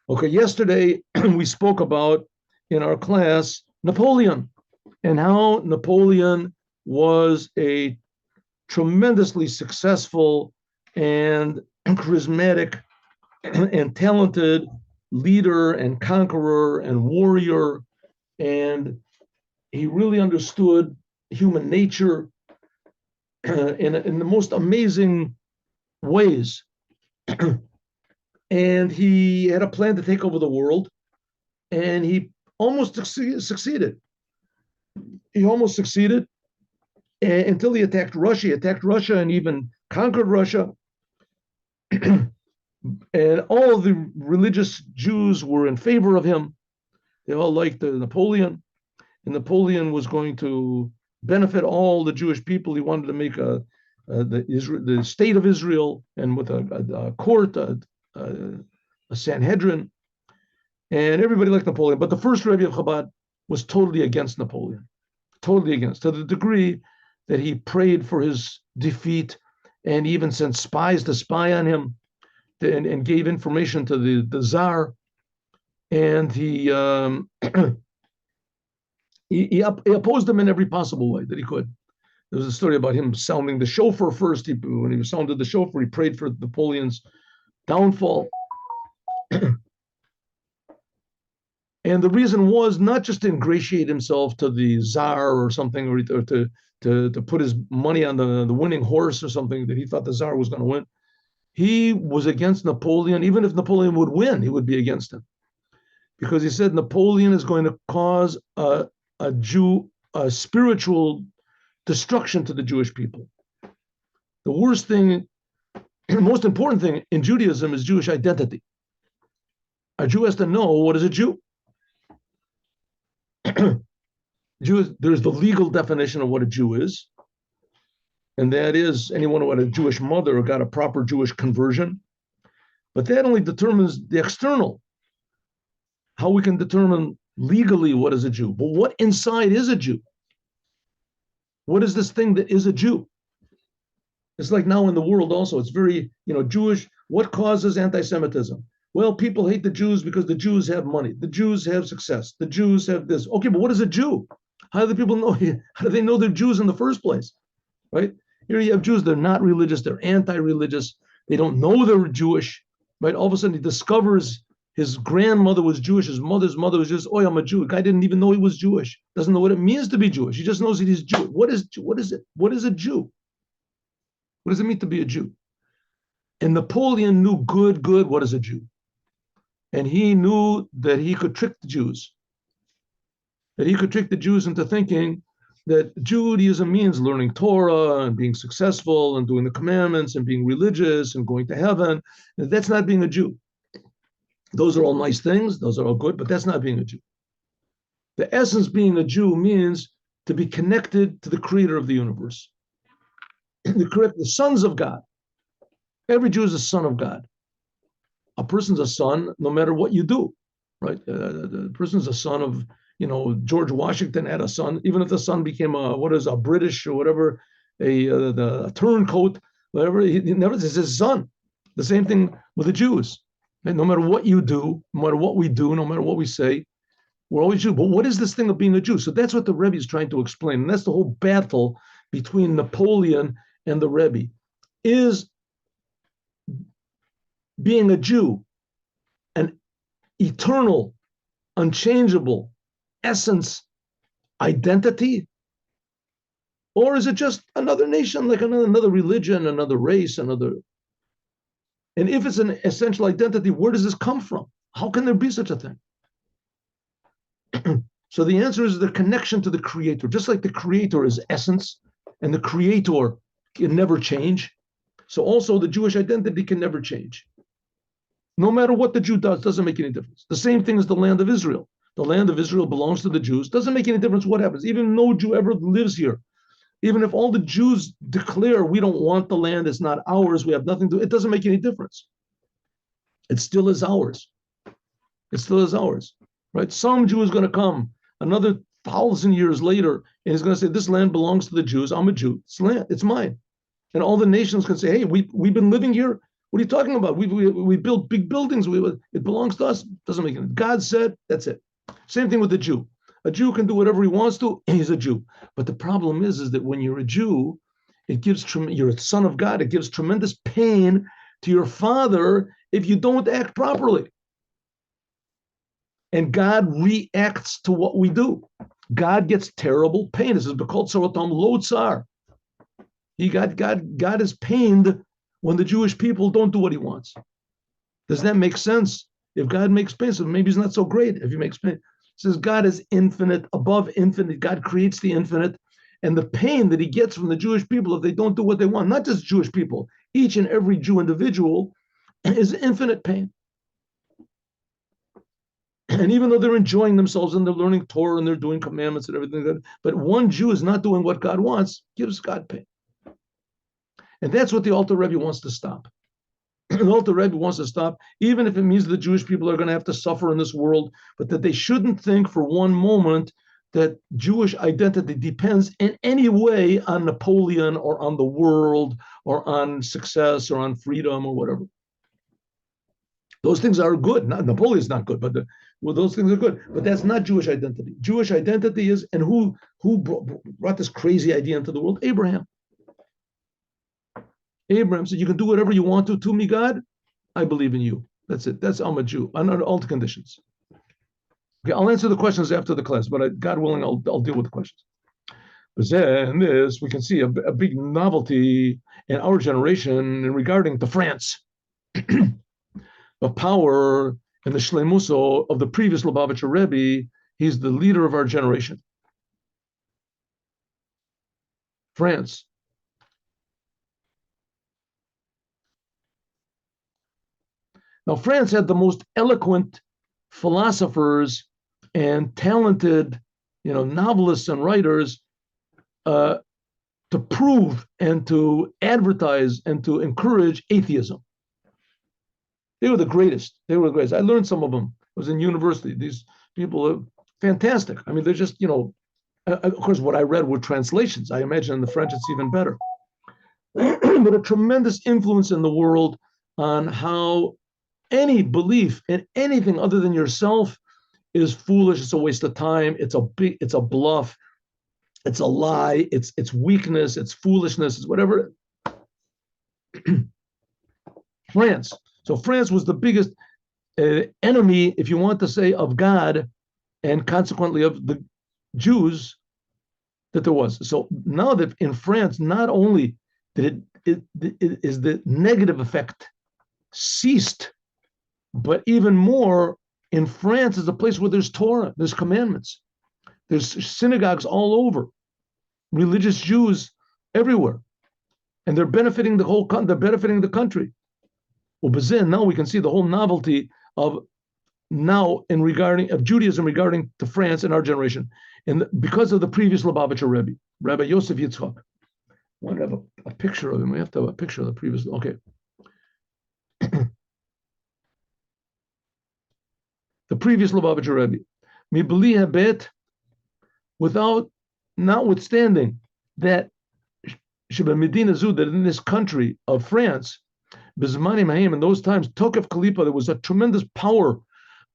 Okay, yesterday we spoke about in our class Napoleon and how Napoleon was a tremendously successful and charismatic and talented leader and conqueror and warrior. And he really understood human nature in the most amazing ways. And he had a plan to take over the world, and he almost succeeded. He almost succeeded until he attacked Russia. He attacked Russia and even conquered Russia. And all of the religious Jews were in favor of him. They all liked Napoleon, and Napoleon was going to benefit all the Jewish people. He wanted to make the state of Israel, and with a court, a Sanhedrin, and everybody liked Napoleon. But the first Rebbe of Chabad was totally against Napoleon, totally against, to the degree that he prayed for his defeat and even sent spies to spy on him and gave information to the Tsar. And he opposed him in every possible way that he could. There was a story about him sounding the shofar first. When he sounded the shofar, he prayed for Napoleon's downfall. And the reason was not just to ingratiate himself to the Tsar or something, or to put his money on the winning horse or something, that he thought the Tsar was going to win. He was against Napoleon. Even if Napoleon would win, he would be against him, because he said Napoleon is going to cause a spiritual destruction to the Jewish people. The worst thing, the most important thing in Judaism is Jewish identity. A Jew has to know what is a Jew. There's the legal definition of what a Jew is, and that is anyone who had a Jewish mother or got a proper Jewish conversion. But that only determines the external, how we can determine legally what is a Jew. But what inside is a Jew? What is this thing that is a Jew? It's like now in the world also, it's very, Jewish. What causes anti-Semitism? Well, people hate the Jews because the Jews have money. The Jews have success. The Jews have this. Okay, but what is a Jew? How do the people know? How do they know they're Jews in the first place? Right? Here you have Jews. They're not religious. They're anti-religious. They don't know they're Jewish. Right? All of a sudden he discovers his grandmother was Jewish. His mother's mother was just, I'm a Jew. The guy didn't even know he was Jewish. Doesn't know what it means to be Jewish. He just knows that he's Jewish. What is it? What is a Jew? What does it mean to be a Jew? And Napoleon knew good, what is a Jew? And he knew that he could trick the Jews. That he could trick the Jews into thinking that Judaism means learning Torah and being successful and doing the commandments and being religious and going to heaven. And that's not being a Jew. Those are all nice things. Those are all good, but that's not being a Jew. The essence being a Jew means to be connected to the creator of the universe. The sons of God. Every Jew is a son of God. A person's a son no matter what you do, right? The person's a son of, George Washington had a son, even if the son became a British or whatever, a turncoat, whatever, he never is his son. The same thing with the Jews. And no matter what you do, no matter what we do, no matter what we say, we're always Jews. But what is this thing of being a Jew? So that's what the Rebbe is trying to explain. And that's the whole battle between Napoleon and the Rebbe. Is being a Jew an eternal, unchangeable essence, identity? Or is it just another nation, like another religion, another race, another? And if it's an essential identity, where does this come from? How can there be such a thing? So the answer is the connection to the creator. Just like the creator is essence and the creator can never change, so also the Jewish identity can never change. No matter what the Jew does, doesn't make any difference. The same thing as the land of Israel. The land of Israel belongs to the Jews. Doesn't make any difference what happens. Even no Jew ever lives here. Even if all the Jews declare we don't want the land, it's not ours, we have nothing to, it doesn't make any difference. It still is ours. It still is ours, right? Some Jew is going to come another 1,000 years later, and he's going to say, this land belongs to the Jews. I'm a Jew. It's land. It's mine. And all the nations can say, hey, we've been living here. What are you talking about? We built big buildings. It belongs to us. Doesn't make sense. God said, that's it. Same thing with the Jew. A Jew can do whatever he wants to. He's a Jew. But the problem is that when you're a Jew, you're a son of God. It gives tremendous pain to your father if you don't act properly. And God reacts to what we do. God gets terrible pain. This is called Saratam Lotzar. God is pained when the Jewish people don't do what he wants. Does that make sense? If God makes pain, so maybe he's not so great if he makes pain. It says God is infinite, above infinite. God creates the infinite. And the pain that he gets from the Jewish people if they don't do what they want, not just Jewish people, each and every Jew individual is infinite pain. And even though they're enjoying themselves and they're learning Torah and they're doing commandments and everything, but one Jew is not doing what God wants, gives God pain. And that's what the Alter Rebbe wants to stop. The Alter Rebbe wants to stop, even if it means the Jewish people are going to have to suffer in this world, but that they shouldn't think for one moment that Jewish identity depends in any way on Napoleon or on the world or on success or on freedom or whatever. Those things are good. Napoleon's not good, but those things are good. But that's not Jewish identity. Jewish identity is, and who brought this crazy idea into the world? Abraham. Abraham said, you can do whatever you want to me, God. I believe in you. That's it. I'm a Jew under all the conditions. Okay, I'll answer the questions after the class, but God willing, I'll deal with the questions. But then this, we can see a big novelty in our generation regarding to France. Of power and the shleimuso of the previous Lubavitcher Rebbe. He's the leader of our generation. France. Now, France had the most eloquent philosophers and talented, novelists and writers to prove and to advertise and to encourage atheism. They were the greatest. I learned some of them. I was in university. These people are fantastic. I mean, they're just, of course, what I read were translations. I imagine in the French it's even better. But a tremendous influence in the world on how any belief in anything other than yourself is foolish. It's a waste of time. It's a bluff. It's a lie. It's weakness. It's foolishness. It's whatever. France. So France was the biggest enemy, if you want to say, of God and consequently of the Jews that there was. So now that in France, not only did it is the negative effect ceased, but even more, in France is a place where there's Torah, there's commandments, there's synagogues all over, religious Jews everywhere, and they're benefiting the country. Well, but now we can see the whole novelty of Judaism regarding to France in our generation, and because of the previous Lubavitcher Rebbe, Rabbi Yosef Yitzchak. I want to have a picture of him. We have to have a picture of the previous. Okay. The previous Lubavitcher Rebbe, Mibli Habet, notwithstanding that Sheba Medina Zu, that in this country of France, Bizmani Mahim, in those times, Tokef Kalipa, there was a tremendous power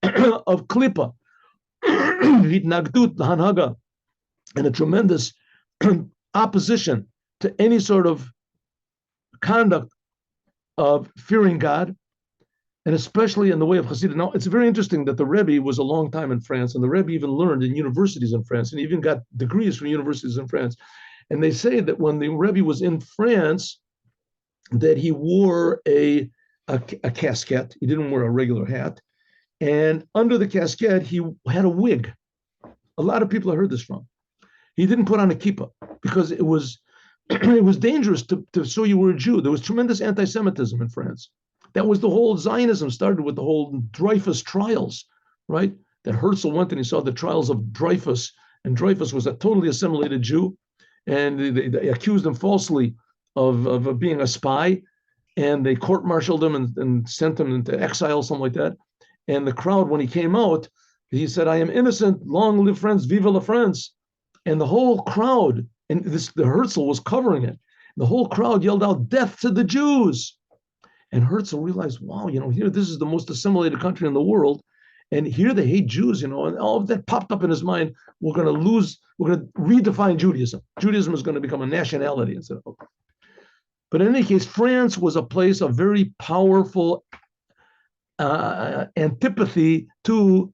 of Kalipa, Hitnagdut Hanhaga, and a tremendous opposition to any sort of conduct of fearing God, and especially in the way of Hasidut. Now, it's very interesting that the Rebbe was a long time in France, and the Rebbe even learned in universities in France, and he even got degrees from universities in France. And they say that when the Rebbe was in France, that he wore a casquette. He didn't wear a regular hat. And under the casquette, he had a wig. A lot of people I heard this from. He didn't put on a kippah because it was dangerous to show you were a Jew. There was tremendous anti-Semitism in France. That was the whole Zionism started with the whole Dreyfus trials, right? That Herzl went and he saw the trials of Dreyfus, and Dreyfus was a totally assimilated Jew, and they accused him falsely of being a spy, and they court-martialed him and sent him into exile, something like that. And the crowd, when he came out, he said, "I am innocent, long live France, vive la France." And the whole crowd, and the Herzl was covering it, the whole crowd yelled out, "Death to the Jews." And Herzl realized, wow, here, this is the most assimilated country in the world. And here they hate Jews, and all of that popped up in his mind. We're going to redefine Judaism. Judaism is going to become a nationality instead of. But in any case, France was a place of very powerful antipathy to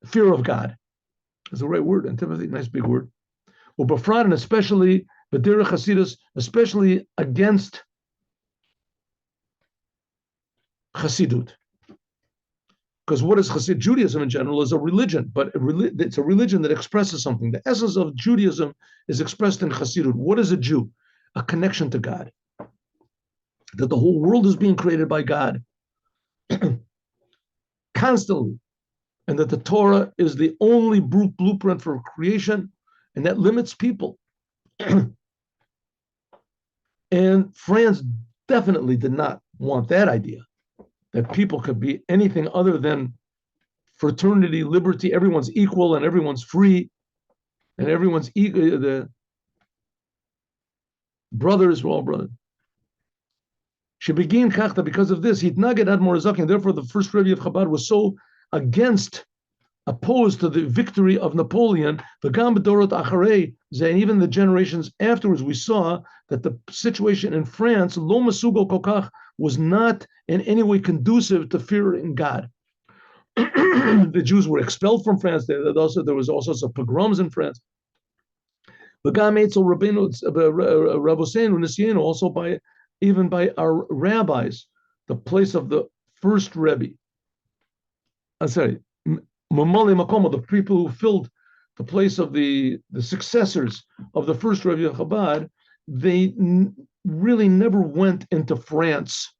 fear of God. That's the right word, antipathy, nice big word. Ubafrat, and especially B'derech Hasidus, especially against Hasidut. Because what is Hasid? Judaism in general is a religion, but it's a religion that expresses something. The essence of Judaism is expressed in Hasidut. What is a Jew? A connection to God. That the whole world is being created by God constantly. And that the Torah is the only blueprint for creation, and that limits people. And France definitely did not want that idea, that people could be anything other than fraternity, liberty, everyone's equal and everyone's free, and everyone's equal. The brothers were all brothers. She began Kachta because of this. He'd naged Admor Zaken, and therefore the first Rebbe of Chabad was so opposed to the victory of Napoleon, and even the generations afterwards, we saw that the situation in France, Lo Masugo Kokach, was not in any way conducive to fear in God. The Jews were expelled from France. There was all sorts of pogroms in France. Also by our rabbis, the place of the first Rebbe. Mamali Makoma, the people who filled the place of the successors of the first Rebbe of Chabad, they really never went into France.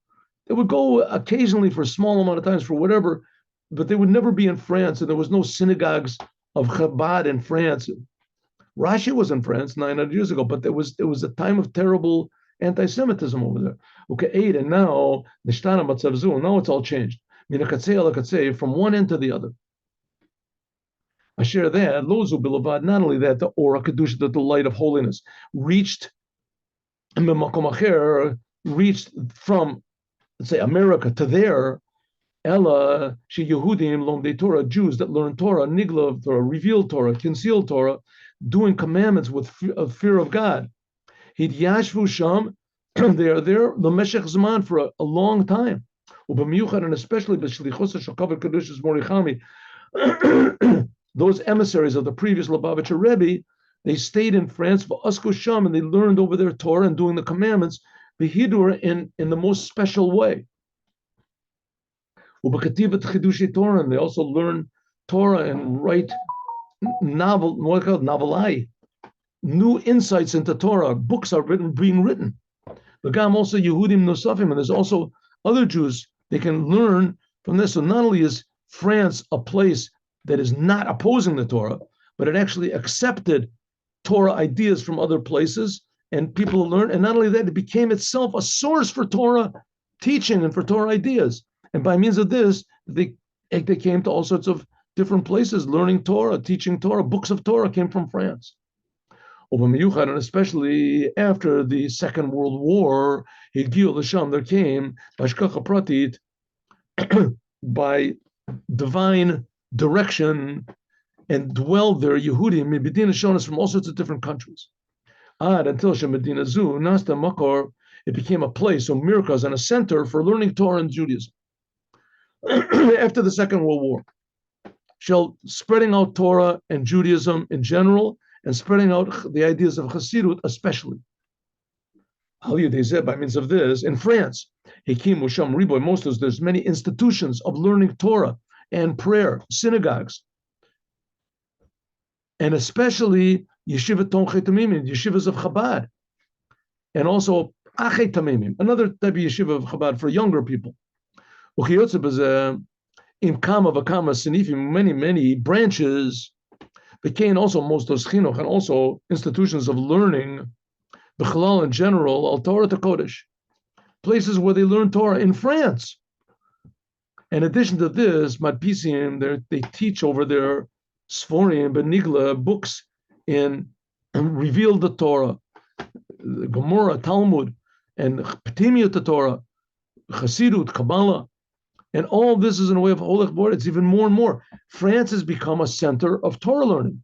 They would go occasionally for a small amount of times for whatever, but they would never be in France, and there was no synagogues of Chabad in France. Rashi was in France 900 years ago, but it was a time of terrible anti-Semitism over there. Okay, and now it's all changed. From one end to the other. I share that. Not only that, the Ora Kedusha, the light of holiness, reached from, let's say, America to there. Ella, she Yehudim, Lomdei Torah, Jews that learn Torah, Nigla Torah, revealed Torah, concealed Torah, doing commandments with fear of God. He'd Yashvu Sham, they are there, the Meshech Zman, for a long time. And especially those emissaries of the previous Lubavitcher Rebbe, they stayed in France for Asko Sham, and they learned over their Torah and doing the commandments, Behidur, in the most special way. And they also learn Torah and write novelai, new insights into Torah. Books are being written. V'gam also Yehudim Nosafim, and there's also other Jews they can learn from this. So not only is France a place that is not opposing the Torah, but it actually accepted Torah ideas from other places, and people learn. And not only that, it became itself a source for Torah teaching and for Torah ideas. And by means of this, they came to all sorts of different places, learning Torah, teaching Torah. Books of Torah came from France. And especially after the Second World War, there came by divine direction, and dwelled there Yehudim Medina Shonas from all sorts of different countries. Until Medina Zu Nasta Makor, it became a place of miracles and a center for learning Torah and Judaism. After the Second World War, spreading out Torah and Judaism in general, and spreading out the ideas of Hasidut especially. By means of this, in France, there's many institutions of learning Torah and prayer, synagogues, and especially yeshiva Tomchei Tamimim, yeshivas of Chabad, and also Achei Tamimim, another type of yeshiva of Chabad for younger people. Many branches became also most of chinuch, and also institutions of learning, b'chalal in general, al Torah to Kodesh, places where they learn Torah in France. In addition to this, Madpisim, they teach over their Sforim, Benigla, books and reveal the Torah, Gemara, Talmud, and Ptimiyat the Torah, Chassidut, Kabbalah, and all this is in a way of Holech Bor. It's even more and more. France has become a center of Torah learning.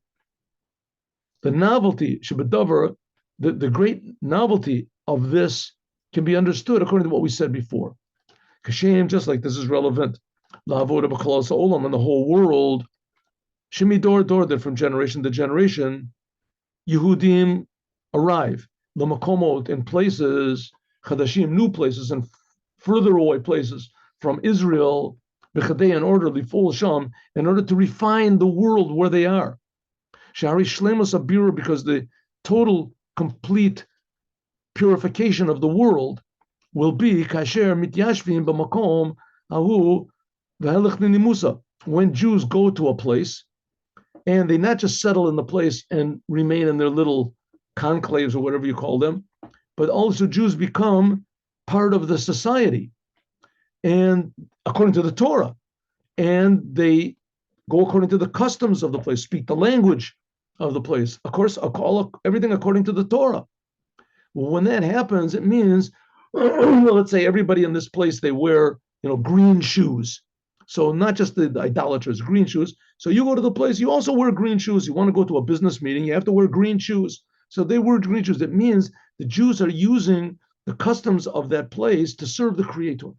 The novelty, Shabbat the great novelty of this can be understood according to what we said before. Kashem, just like this is relevant, La'avoda b'Klal Olam, in the whole world, Shemi Dor that from generation to generation, Yehudim arrive, Lamakomot, in places, Chadashim, new places, and further away places from Israel, B'chadei, in order, Lifol Sham, in order to refine the world where they are. Shari Shlemus Abira, because the total, complete purification of the world will be Kasher Mityashvim B'makom Ahu V'helech Nimusa. When Jews go to a place, and they not just settle in the place and remain in their little conclaves or whatever you call them, but also Jews become part of the society, and according to the Torah, and they go according to the customs of the place, speak the language of the place. Of course, everything according to the Torah. Well, when that happens, it means, let's say everybody in this place, they wear, green shoes. So not just the idolaters, green shoes. So you go to the place, you also wear green shoes. You want to go to a business meeting, you have to wear green shoes. So they wear green shoes. It means the Jews are using the customs of that place to serve the Creator.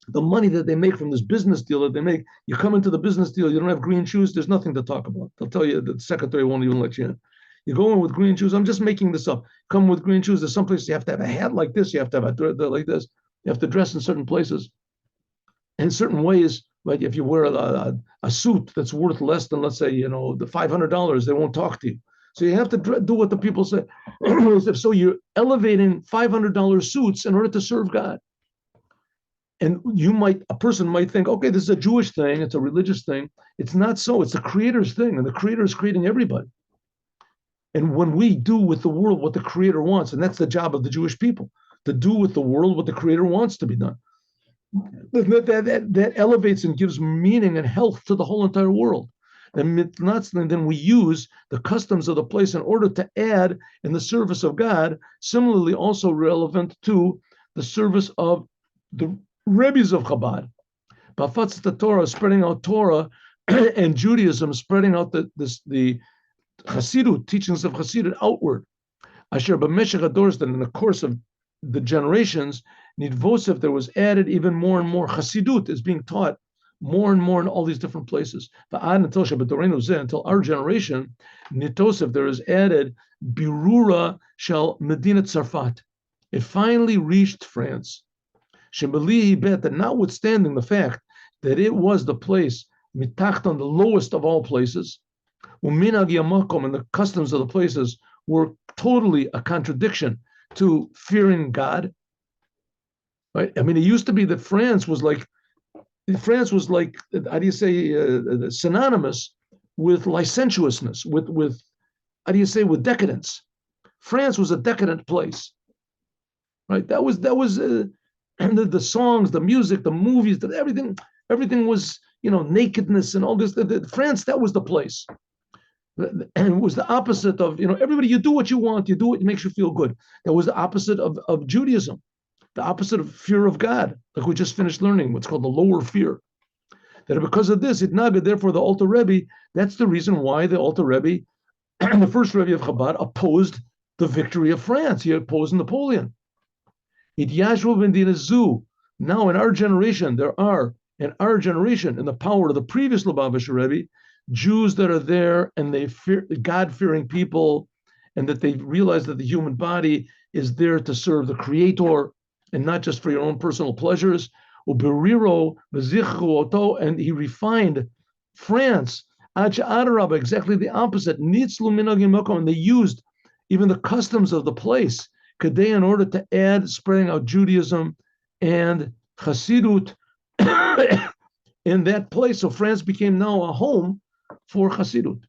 The money that they make from this business deal that they make, you come into the business deal, you don't have green shoes, there's nothing to talk about. They'll tell you, the secretary won't even let you in. You go in with green shoes, I'm just making this up. Come with green shoes, there's some places you have to have a hat like this, you have to have a like this, you have to dress in certain places. In certain ways, like if you wear a suit that's worth less than, let's say, the $500, they won't talk to you. So you have to do what the people say. So you're elevating $500 suits in order to serve God. And a person might think, okay, this is a Jewish thing, it's a religious thing. It's not so, it's the Creator's thing, and the Creator is creating everybody. And when we do with the world what the Creator wants, and that's the job of the Jewish people, to do with the world what the Creator wants to be done. That elevates and gives meaning and health to the whole entire world. And then we use the customs of the place in order to add in the service of God, similarly also relevant to the service of the Rebbes of Chabad. Bafats the Torah, spreading out Torah, and Judaism, spreading out the Chassidut, teachings of Chassidut outward. Asher b'meshech hadors, that in the course of the generations, Nidvosef, there was added even more and more. Chassidut is being taught more and more in all these different places. Until our generation, Nitosef, there is added Birura shel Medina Tzarfat. It finally reached France. Shemali bet that notwithstanding the fact that it was the place, mitachton, the lowest of all places, uminag yamakom, and the customs of the places were totally a contradiction to fearing God. Right? I mean, it used to be that France was like, how do you say, synonymous with licentiousness, with how do you say, with decadence. France was a decadent place, right? That was and the songs, the music, the movies, everything was, nakedness and all this. France, that was the place. And it was the opposite of, everybody, you do what you want, you do what makes you feel good. That was the opposite of Judaism, the opposite of fear of God, like we just finished learning, what's called the lower fear. That because of this, therefore the Alter Rebbe, that's the reason why the Alter Rebbe, the first Rebbe of Chabad, opposed the victory of France. He opposed Napoleon. Now in our generation, in the power of the previous Lubavitcher Rebbe, Jews that are there and they fear God-fearing people, and that they realize that the human body is there to serve the Creator and not just for your own personal pleasures. And he refined France, exactly the opposite. And they used even the customs of the place in order to add, spreading out Judaism and Chassidut in that place. So France became now a home for Chassidut.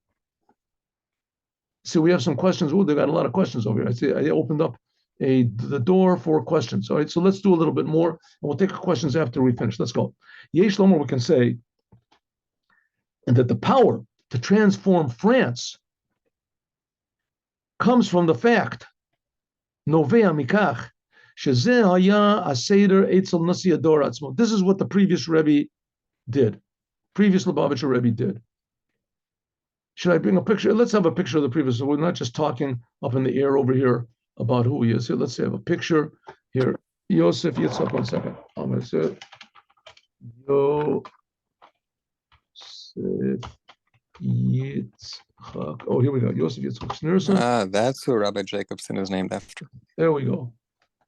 So we have some questions. Oh, they got a lot of questions over here. I see I opened up the door for questions. All right, so let's do a little bit more, and we'll take questions after we finish. Let's go. Yesh Lomer, we can say, and that the power to transform France comes from the fact, Novea Mikach, This is what the previous Rebbe did. Previous Lubavitcher Rebbe did. Should I bring a picture? Let's have a picture of the previous. So we're not just talking up in the air over here about who he is. Here, let's have a picture here. Yosef Yitzchak, 1 second. I'm going to say Yosef Yitzchak. Oh, here we go. Yosef Yitzchak Schneerson. That's who Rabbi Jacobson is named after. There we go.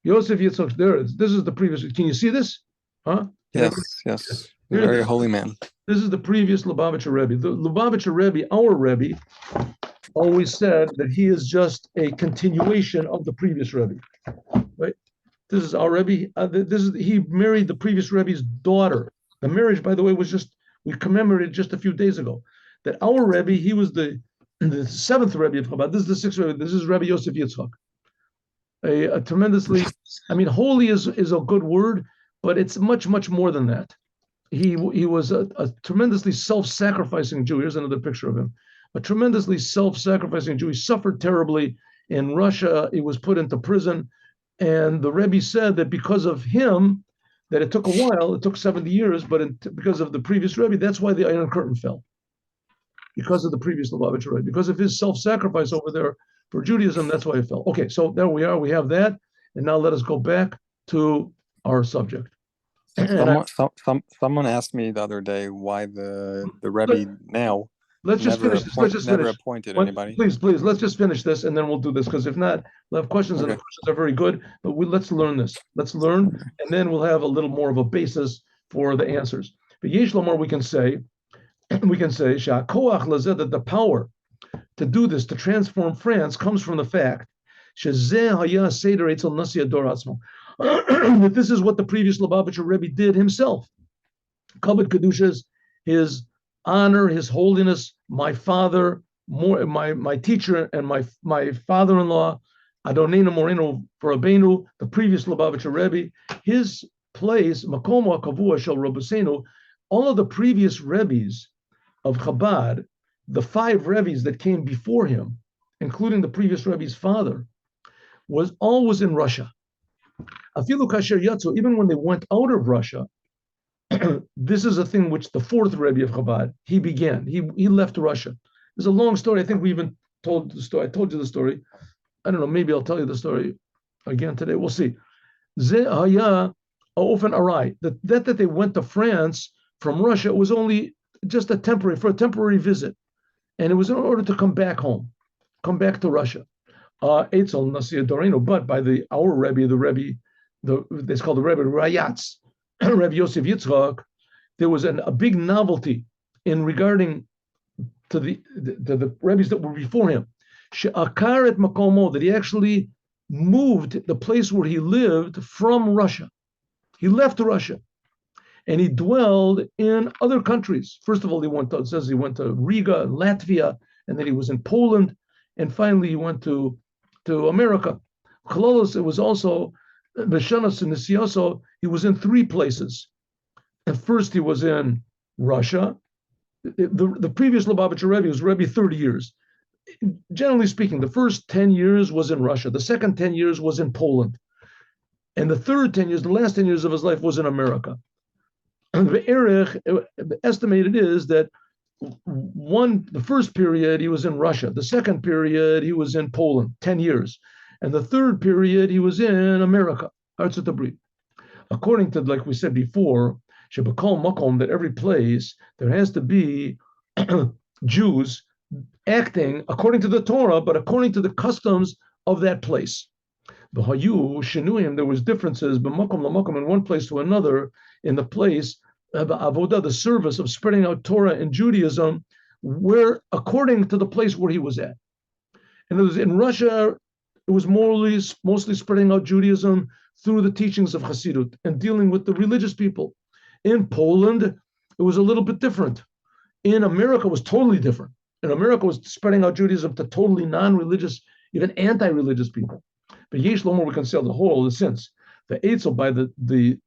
Yosef Yitzchak. There it is. This is the previous. Can you see this? Huh? Yes. Very holy man. This is the previous Lubavitcher Rebbe. The Lubavitcher Rebbe, our Rebbe, always said that he is just a continuation of the previous Rebbe. Right? This is our Rebbe. He married the previous Rebbe's daughter. The marriage, by the way, we commemorated just a few days ago. That our Rebbe, he was the seventh Rebbe of Chabad. This is the sixth Rebbe. This is Rebbe Yosef Yitzchak. A tremendously, holy is a good word, but it's much, much more than that. He was a tremendously self-sacrificing Jew. Here's another picture of him. A tremendously self-sacrificing Jew. He suffered terribly in Russia. He was put into prison. And the Rebbe said that because of him, that it took a while, it took 70 years, but because of the previous Rebbe, that's why the Iron Curtain fell. Because of the previous Lubavitcher Rebbe. Because of his self-sacrifice over there for Judaism, that's why it fell. Okay, so there we are. We have that. And now let us go back to our subject. Someone asked me the other day why the Rebbe now never appointed anybody. Please, let's just finish this and then we'll do this, because if not, we'll have questions, and the questions are very good, but let's learn this. Let's learn, and then we'll have a little more of a basis for the answers. But Yesh Lomar, we can say, that the power to do this, to transform France, comes from the fact that this is what the previous Lubavitcher Rebbe did himself. Kabbat Kedushas, his honor, his holiness, my father, my teacher, and my father-in-law, Adonenu Moreno for Rabbeinu, the previous Lubavitcher Rebbe, his place, Makomo Kavua Shel Rabbeinu, all of the previous Rebbes of Chabad, the 5 Rebbes that came before him, including the previous Rebbe's father, was always in Russia. Afilu kasher yatzu, even when they went out of Russia, this is a thing which the 4th Rebbe of Chabad, he began. He left Russia. There's a long story. I think we even told the story. I told you the story. I don't know. Maybe I'll tell you the story again today. We'll see. Ze haya often arai. That they went to France from Russia was only just a temporary visit, and it was in order to come back home, come back to Russia. Eitzel Nasiya Dorino, but by our Rebbe, it's called the Rebbe Rayatz, Rebbe Yosef Yitzchak, there was a big novelty in regarding to the Rebbes that were before him. She'akar et makomo, that he actually moved the place where he lived from Russia. He left Russia, and he dwelled in other countries. First of all, he went to Riga, Latvia, and then he was in Poland, and finally he went to America. Chalolos, it was also Beshanas and Nisioso, he was in 3 places. At first he was in Russia. The previous Lubavitcher Rebbe was Rebbe 30 years. Generally speaking, the first 10 years was in Russia. The second 10 years was in Poland. And the third 10 years, the last 10 years of his life was in America. And the estimated is that the first period he was in Russia, the second period he was in Poland, 10 years, and the third period he was in America, Artsat Abrit. According to, like we said before, Shebakol Makom, that every place there has to be Jews acting according to the Torah, but according to the customs of that place. The Hayu Shinuyim, there was differences, but Makom LaMakom, in one place to another, in the place Avodah, the service of spreading out Torah in Judaism, where according to the place where he was at. And it was in Russia, it was mostly spreading out Judaism through the teachings of Hasidut and dealing with the religious people. In Poland, it was a little bit different. In America, it was totally different. In America, it was spreading out Judaism to totally non-religious, even anti-religious people. But Yesh Lomer, we can say the whole of the sense. The Eitzel by the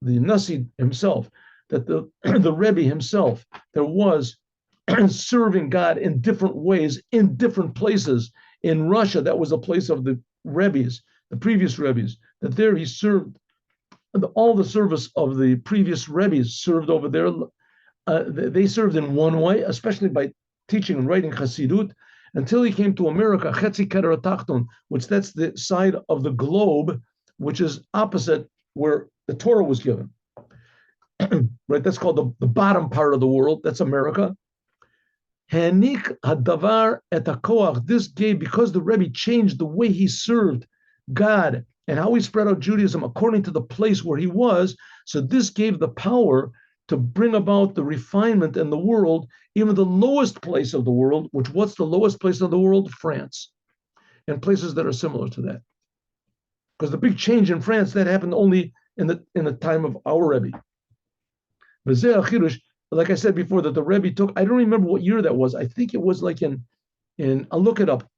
Nasi himself, that the Rebbe himself, there was serving God in different ways, in different places. In Russia, that was a place of the Rebbes. the previous Rebbe's, that there he served all the service of the previous Rebbe's served over there. They served in one way, especially by teaching and writing Chassidut, until he came to America, Chetzi Keter Tachton, which that's the side of the globe, which is opposite where the Torah was given. Right, that's called the bottom part of the world. That's America. Hanik hadavar et hakoach. This gave, because the Rebbe changed the way he served God and how he spread out Judaism according to the place where he was. So this gave the power to bring about the refinement in the world, even the lowest place of the world. What's the lowest place of the world? France, and places that are similar to that. Because the big change in France that happened only in the time of our Rebbe. Like I said before, that the Rebbe took, I don't remember what year that was. I think it was like in I'll look it up.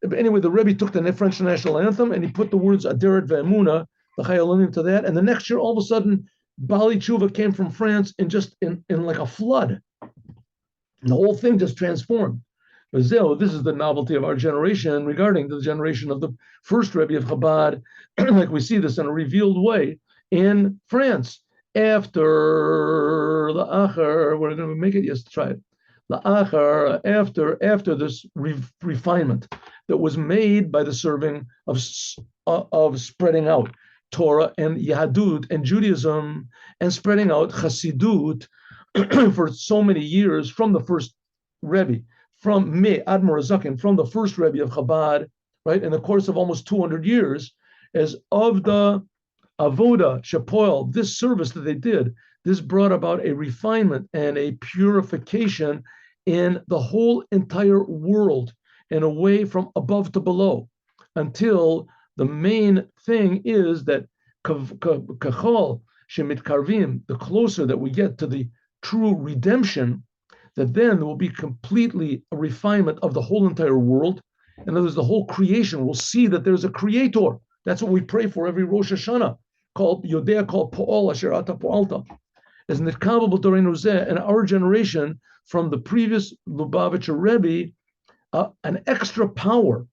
But anyway, the Rebbe took the French national anthem and he put the words Aderet ve'emuna, the Chayolim, to that. And the next year, all of a sudden, Bali Tshuva came from France and just in like a flood. And the whole thing just transformed. This is the novelty of our generation regarding the generation of the first Rebbe of Chabad. Like we see this in a revealed way in France. After La'achar, we're going to make it, yes, try it. La'achar, after this refinement that was made by the serving of spreading out Torah and Yahadut and Judaism and spreading out Chassidut for so many years from the first Rebbe, from Me, Admor Zaken, from the first Rebbe of Chabad, right, in the course of almost 200 years, as of the Avoda, Shapoil, this service that they did, this brought about a refinement and a purification in the whole entire world in a way from above to below, until the main thing is that kachol shemitkarvim, the closer that we get to the true redemption, that then there will be completely a refinement of the whole entire world. In other words, the whole creation will see that there's a creator. That's what we pray for every Rosh Hashanah, called Yodea, called Po'ol Asher Ata Po'alta. As Nitkabel B'Torenu Zeh, in our generation, from the previous Lubavitcher Rebbe, an extra power,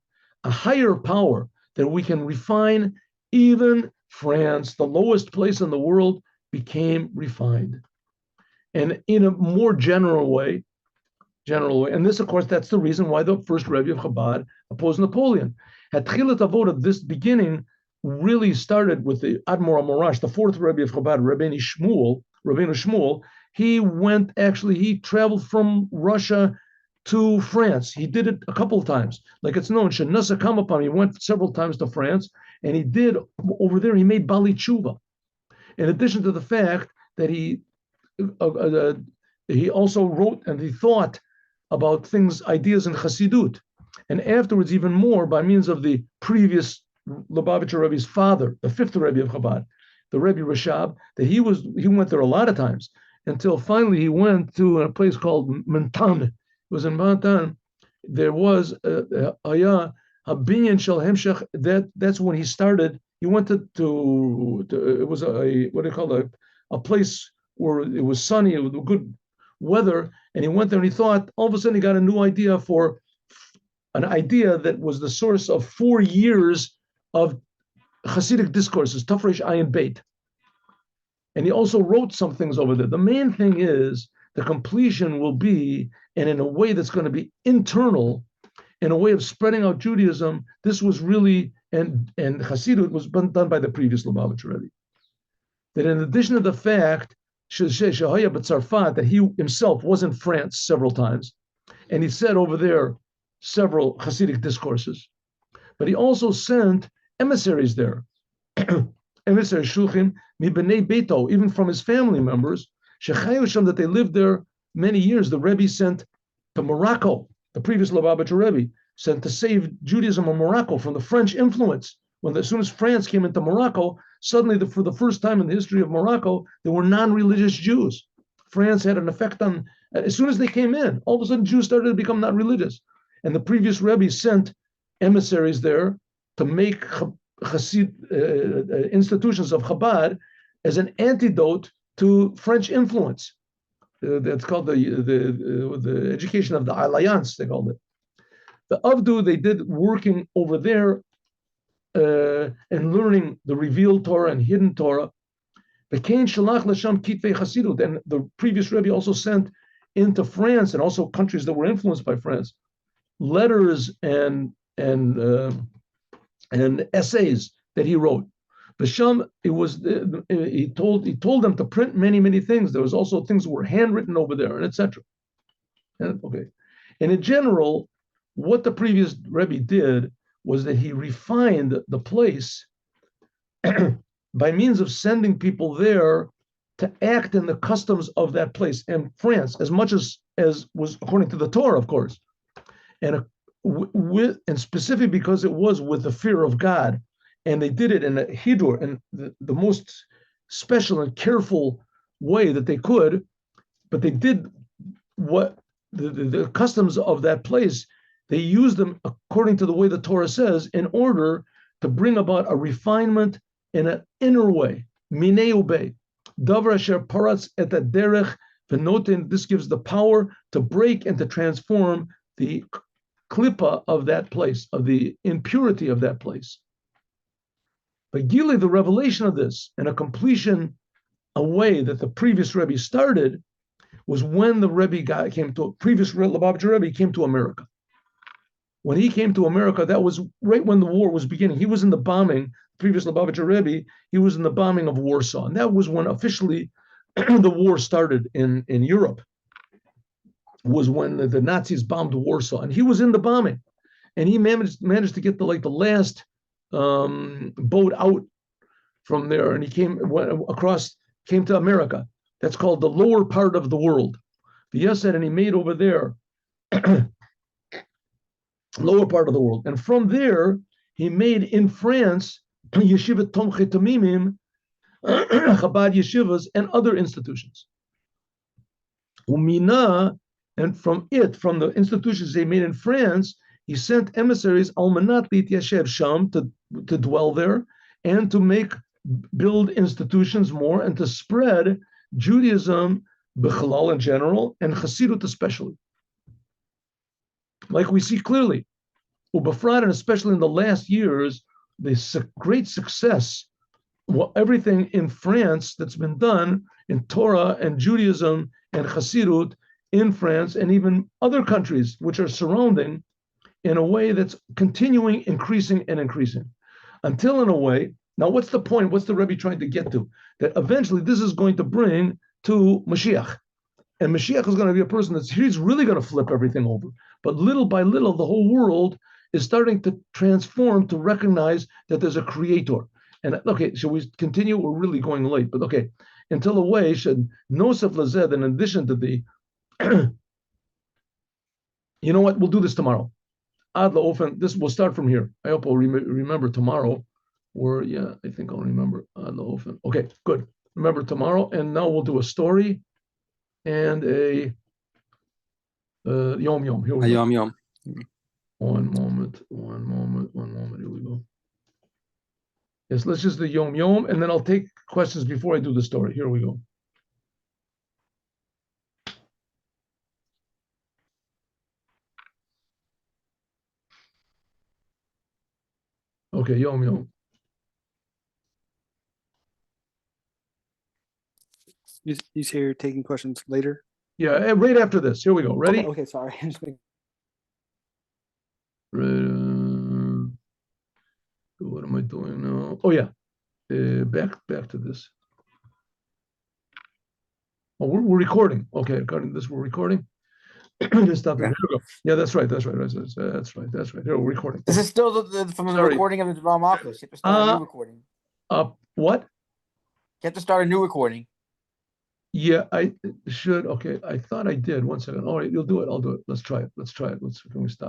a higher power that we can refine. Even France, the lowest place in the world, became refined. And in a more general way, and this, of course, that's the reason why the first Rebbe of Chabad opposed Napoleon. At Chilat Avoda, this beginning really started with the Admor Amorash, the fourth Rebbe of Chabad, Rabbeinu Shmuel. He traveled from Russia to France. He did it a couple of times. Like it's known, Shenasa Kamapam, he went several times to France, and he did, over there, he made Bali Tshuva. In addition to the fact that he also wrote and he thought about things, ideas in Chassidut. And afterwards, even more, by means of the previous Lubavitcher Rebbe's father, the fifth Rebbe of Chabad, the Rebbe Rashab, that he went there a lot of times, until finally he went to a place called Mentan. It was in Mentan. There was a binyan shel hemshech. That's when he started. He went to it was a place where it was sunny, it was good weather, and he went there and he thought, all of a sudden he got a new idea for an idea that was the source of 4 years of Hasidic discourses, Tafresh Ayin Beit. And he also wrote some things over there. The main thing is the completion will be, and in a way that's going to be internal, in a way of spreading out Judaism. This was really, and Hasidut was done by the previous Lubavitcher Rebbe. That in addition to the fact that he himself was in France several times, and he said over there several Hasidic discourses, but he also sent emissaries there, emissaries shulchim mi b'nei beito, even from his family members, shechayu that they lived there many years. The Rebbe sent to Morocco, the previous Lubavitcher Rebbe sent to save Judaism in Morocco from the French influence. As soon as France came into Morocco, suddenly, for the first time in the history of Morocco, there were non-religious Jews. France had an effect on, as soon as they came in, all of a sudden Jews started to become not religious. And the previous Rebbe sent emissaries there to make institutions of Chabad as an antidote to French influence. That's called the education of the alliance, they called it. The Avdu, they did working over there and learning the revealed Torah and hidden Torah. And the previous Rebbe also sent into France and also countries that were influenced by France letters and essays that he wrote. Basham, he told them to print many things. There was also things that were handwritten over there, and etc. Okay, and in general, what the previous Rebbe did was that he refined the place by means of sending people there to act in the customs of that place in France, as much as was according to the Torah, of course, and specifically because it was with the fear of God, and they did it in a hidur, and the most special and careful way that they could, but they did what the customs of that place, they used them according to the way the Torah says in order to bring about a refinement in an inner way. Minei ubei. Davar asher paratz et derech v'noten. This gives the power to break and to transform the klippa of that place, of the impurity of that place. But Gili, the revelation of this and a completion, a way that the previous Rebbe started, was when the Rebbe previous Lubavitcher Rebbe came to America. When he came to America, that was right when the war was beginning. He was in the bombing, previous Lubavitcher Rebbe, he was in the bombing of Warsaw. And that was when officially the war started in Europe, was when the Nazis bombed Warsaw. And he was in the bombing. And he managed to get the last boat out from there. And he came to America. That's called the lower part of the world. And he made over there lower part of the world. And from there, he made in France Yeshivat Tomchei Tamimim, Chabad yeshivas, and other institutions. Umina, and from the institutions they made in France, he sent emissaries Almanat Lit Yashev Sham to dwell there and to build institutions more and to spread Judaism, Bichlal in general, and Chassidut especially. Like we see clearly, Ubafrat, and especially in the last years, the great success, everything in France that's been done in Torah and Judaism and Chassidut in France and even other countries which are surrounding, in a way that's continuing, increasing, until in a way, now what's the point? What's the Rebbe trying to get to? That eventually this is going to bring to Moshiach. And Moshiach is going to be a person he's really going to flip everything over. But little by little, the whole world is starting to transform to recognize that there's a creator. And okay, shall we continue? We're really going late, but okay. Until a way should Nosef Lazed, in addition to the, you know what? We'll do this tomorrow. Ad La'ofen, this will start from here. I hope I'll remember tomorrow. I think I'll remember Ad La'ofen. Okay, good. Remember tomorrow, and now we'll do a story and a Yom Yom. Here we go. Yom Yom. One moment. Here we go. Yes, let's just do Yom Yom, and then I'll take questions before I do the story. Here we go. Okay, Yom Yom. You say you're taking questions later? Yeah, right after this. Here we go. Ready? Okay, sorry. I'm just making... What am I doing now? Oh yeah, back to this. Oh, we're recording. Okay, according to this, we're recording. Just stop it. Here we go. Yeah, that's right. That's right. Here we're recording. This is still from the recording of the Dvar Malchut. You have to start a new recording. What? You have to start a new recording. Yeah, I should. Okay, I thought I did. 1 second. All right, you'll do it. I'll do it. Let's try it. Can we stop?